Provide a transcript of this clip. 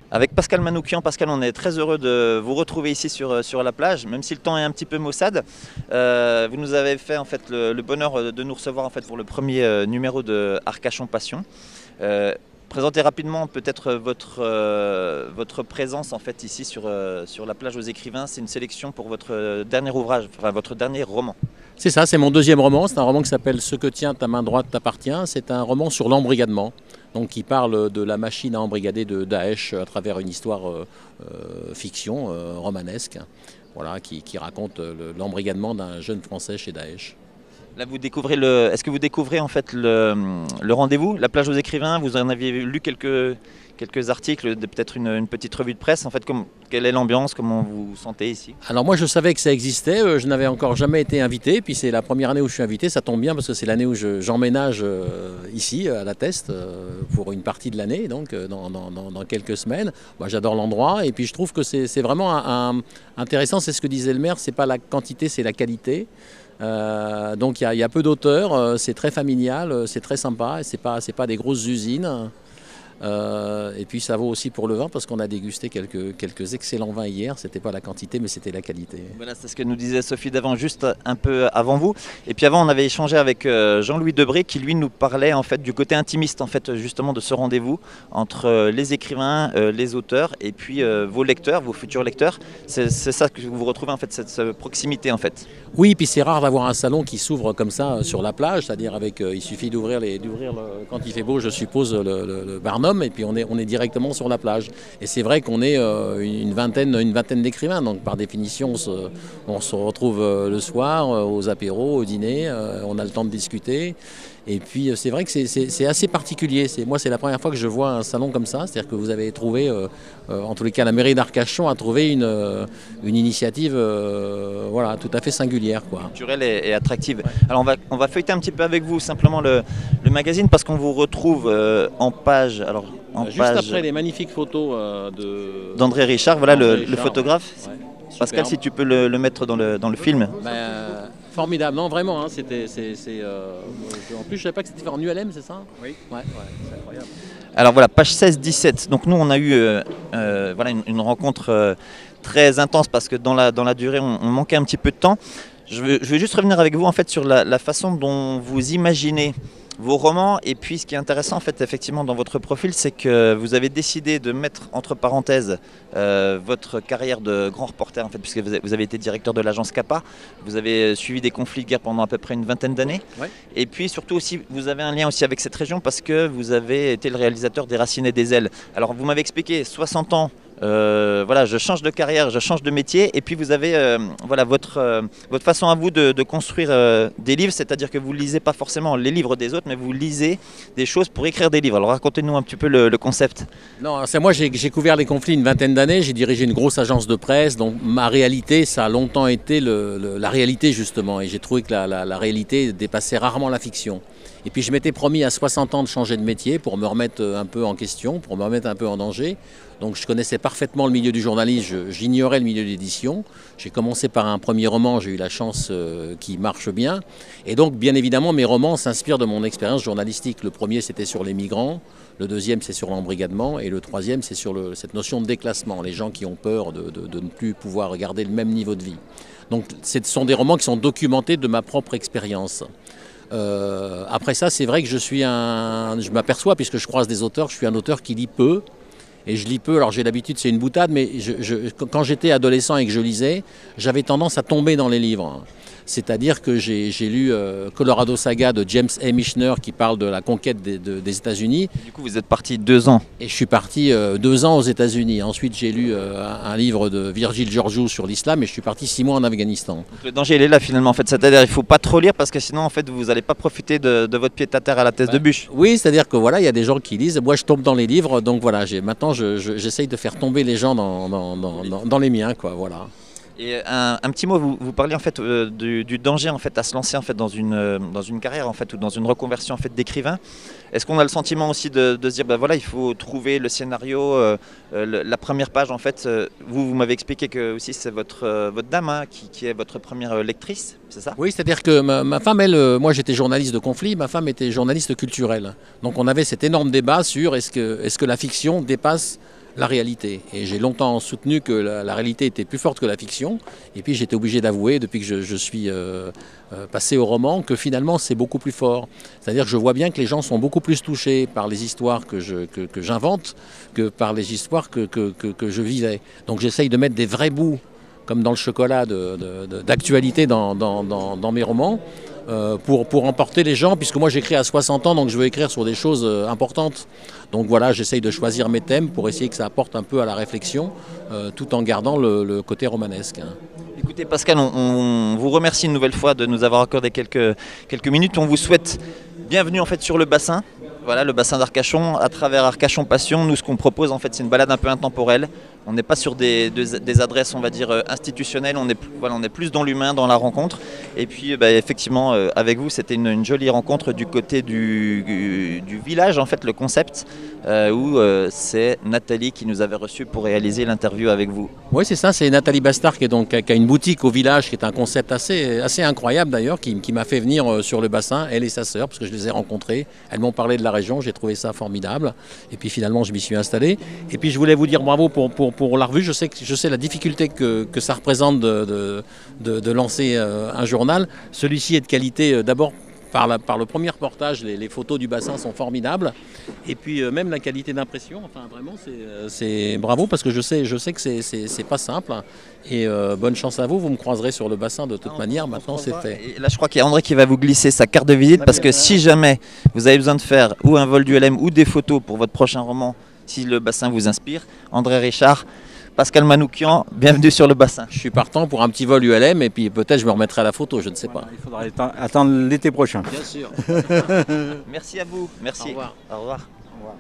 Avec Pascal Manoukian, Pascal, on est très heureux de vous retrouver ici sur la plage, même si le temps est un petit peu maussade. Vous nous avez fait en fait le bonheur de nous recevoir en fait pour le premier numéro de Arcachon Passion. Présentez rapidement peut-être votre présence en fait ici sur la plage aux écrivains. C'est une sélection pour votre dernier ouvrage, enfin votre dernier roman. C'est ça, c'est mon deuxième roman. C'est un roman qui s'appelle « Ce que tient ta main droite t'appartient ». C'est un roman sur l'embrigadement, donc qui parle de la machine à embrigader de Daesh à travers une histoire fiction, romanesque, voilà, qui raconte l'embrigadement d'un jeune Français chez Daesh. Là, vous découvrez est-ce que vous découvrez en fait le rendez-vous, la plage aux écrivains? Vous en aviez lu quelques articles, peut-être une petite revue de presse. En fait, quelle est l'ambiance? Comment vous vous sentez ici? Alors moi, je savais que ça existait. Je n'avais encore jamais été invité. Puis c'est la première année où je suis invité. Ça tombe bien parce que c'est l'année où j'emménage ici, à la Teste, pour une partie de l'année, donc dans quelques semaines. Moi, j'adore l'endroit. Et puis je trouve que c'est vraiment intéressant. C'est ce que disait le maire. C'est pas la quantité, c'est la qualité. Donc il y a peu d'auteurs, c'est très familial, c'est très sympa, c'est pas des grosses usines. Et puis ça vaut aussi pour le vin parce qu'on a dégusté quelques excellents vins hier. C'était pas la quantité mais c'était la qualité. Voilà, c'est ce que nous disait Sophie Davant juste un peu avant vous. Et puis avant on avait échangé avec Jean-Louis Debré qui lui nous parlait en fait du côté intimiste en fait justement de ce rendez-vous entre les écrivains, les auteurs et puis vos lecteurs, vos futurs lecteurs. C'est ça que vous retrouvez en fait cette proximité en fait. Oui, puis c'est rare d'avoir un salon qui s'ouvre comme ça sur la plage, c'est-à-dire avec il suffit d'ouvrir quand il fait beau, je suppose le barnum. Et puis on est directement sur la plage. Et c'est vrai qu'on est une vingtaine d'écrivains, donc par définition on se retrouve le soir aux apéros, au dîner, on a le temps de discuter. Et puis c'est vrai que c'est assez particulier. Moi c'est la première fois que je vois un salon comme ça, c'est-à-dire que vous avez trouvé, en tous les cas la mairie d'Arcachon a trouvé une initiative voilà, tout à fait singulière, quoi. Culturelle et attractive. Alors on va feuilleter un petit peu avec vous simplement le magazine parce qu'on vous retrouve en page. Alors, juste après les magnifiques photos d'André Richard, voilà le photographe. Ouais, Pascal, si tu peux le mettre dans le film. Formidable, non vraiment, hein, en plus je savais pas que c'était fait en ULM, c'est ça? Oui. Ouais, c'est incroyable. Alors voilà, page 16-17, donc nous on a eu voilà, une rencontre très intense parce que dans la durée on manquait un petit peu de temps. Je vais juste revenir avec vous en fait sur la façon dont vous imaginez vos romans. Et puis ce qui est intéressant en fait effectivement dans votre profil, c'est que vous avez décidé de mettre entre parenthèses votre carrière de grand reporter en fait, puisque vous avez été directeur de l'agence CAPA, vous avez suivi des conflits de guerre pendant à peu près une vingtaine d'années. Ouais. Et puis surtout aussi vous avez un lien aussi avec cette région parce que vous avez été le réalisateur des Racines et des Ailes. Alors vous m'avez expliqué 60 ans. Voilà, je change de carrière, je change de métier, et puis vous avez voilà, votre façon à vous de construire des livres, c'est-à-dire que vous ne lisez pas forcément les livres des autres, mais vous lisez des choses pour écrire des livres. Alors racontez-nous un petit peu le concept. Non, c'est moi j'ai couvert les conflits une vingtaine d'années, j'ai dirigé une grosse agence de presse, donc ma réalité, ça a longtemps été la réalité justement, et j'ai trouvé que la réalité dépassait rarement la fiction. Et puis je m'étais promis à 60 ans de changer de métier pour me remettre un peu en question, pour me remettre un peu en danger. Donc je connaissais parfaitement le milieu du journalisme, j'ignorais le milieu de l'édition. J'ai commencé par un premier roman, j'ai eu la chance qu'il marche bien. Et donc bien évidemment mes romans s'inspirent de mon expérience journalistique. Le premier c'était sur les migrants, le deuxième c'est sur l'embrigadement et le troisième c'est sur cette notion de déclassement, les gens qui ont peur de ne plus pouvoir garder le même niveau de vie. Donc ce sont des romans qui sont documentés de ma propre expérience. Après ça, c'est vrai que je m'aperçois, puisque je croise des auteurs, je suis un auteur qui lit peu. Et je lis peu, alors j'ai l'habitude, c'est une boutade, mais quand j'étais adolescent et que je lisais, j'avais tendance à tomber dans les livres. C'est-à-dire que j'ai lu Colorado Saga de James A. Michener qui parle de la conquête des États-Unis. Du coup, vous êtes parti 2 ans. Et je suis parti 2 ans aux États-Unis. Ensuite, j'ai lu un livre de Virgile Georgiou sur l'islam et je suis parti 6 mois en Afghanistan. Donc, le danger, il est là finalement. En fait, c'est-à-dire qu'il ne faut pas trop lire parce que sinon, en fait, vous n'allez pas profiter de votre pied-à-terre à la thèse de bûche. Oui, c'est-à-dire que voilà, il y a des gens qui lisent. Moi, je tombe dans les livres. Donc voilà, maintenant, j'essaye de faire tomber les gens dans les miens, quoi. Voilà. Et un petit mot, vous parliez en fait du danger en fait à se lancer en fait dans une carrière en fait ou dans une reconversion en fait d'écrivain. Est-ce qu'on a le sentiment aussi de se dire ben voilà, il faut trouver le scénario, la première page en fait. Vous m'avez expliqué que aussi c'est votre dame hein, qui est votre première lectrice, c'est ça? Oui, c'est-à-dire que ma femme, elle, moi j'étais journaliste de conflit, ma femme était journaliste culturelle. Donc on avait cet énorme débat sur est-ce que la fiction dépasse la réalité. Et j'ai longtemps soutenu que la réalité était plus forte que la fiction. Et puis j'étais obligé d'avouer, depuis que je suis passé au roman, que finalement c'est beaucoup plus fort. C'est-à-dire que je vois bien que les gens sont beaucoup plus touchés par les histoires que j'invente que par les histoires que je vivais. Donc j'essaye de mettre des vrais bouts, comme dans le chocolat, d'actualité dans mes romans. Pour emporter les gens, puisque moi j'écris à 60 ans, donc je veux écrire sur des choses importantes. Donc voilà, j'essaye de choisir mes thèmes pour essayer que ça apporte un peu à la réflexion, tout en gardant le côté romanesque. Hein. Écoutez Pascal, on vous remercie une nouvelle fois de nous avoir accordé quelques minutes. On vous souhaite bienvenue en fait sur le bassin. Voilà, le bassin d'Arcachon, à travers Arcachon Passion. Nous, ce qu'on propose, en fait, c'est une balade un peu intemporelle. On n'est pas sur des adresses, on va dire, institutionnelles. On est plus dans l'humain, dans la rencontre. Et puis, effectivement, avec vous, c'était une jolie rencontre du côté du village, en fait, le concept, où c'est Nathalie qui nous avait reçus pour réaliser l'interview avec vous. Oui, c'est ça. C'est Nathalie Bastard qui a une boutique au village, qui est un concept assez incroyable d'ailleurs, qui m'a fait venir sur le bassin, elle et sa sœur, parce que je les ai rencontrées. Elles m'ont parlé de la région, j'ai trouvé ça formidable. Et puis finalement, je m'y suis installé. Et puis je voulais vous dire bravo pour la revue. Je sais la difficulté que ça représente de lancer un journal. Celui-ci est de qualité d'abord. Par le premier reportage, les photos du bassin sont formidables. Et puis même la qualité d'impression, enfin vraiment c'est bravo parce que je sais que c'est pas simple. Et bonne chance à vous, vous me croiserez sur le bassin de toute manière, maintenant c'est fait. Et là je crois qu'il y a André qui va vous glisser sa carte de visite parce que si jamais vous avez besoin de faire ou un vol du LM ou des photos pour votre prochain roman, si le bassin vous inspire, André Richard, Pascal Manoukian, bienvenue sur le bassin. Je suis partant pour un petit vol ULM et puis peut-être je me remettrai à la photo, je ne sais pas. Il faudra attendre l'été prochain. Bien sûr. Merci à vous. Merci. Au revoir. Au revoir. Au revoir.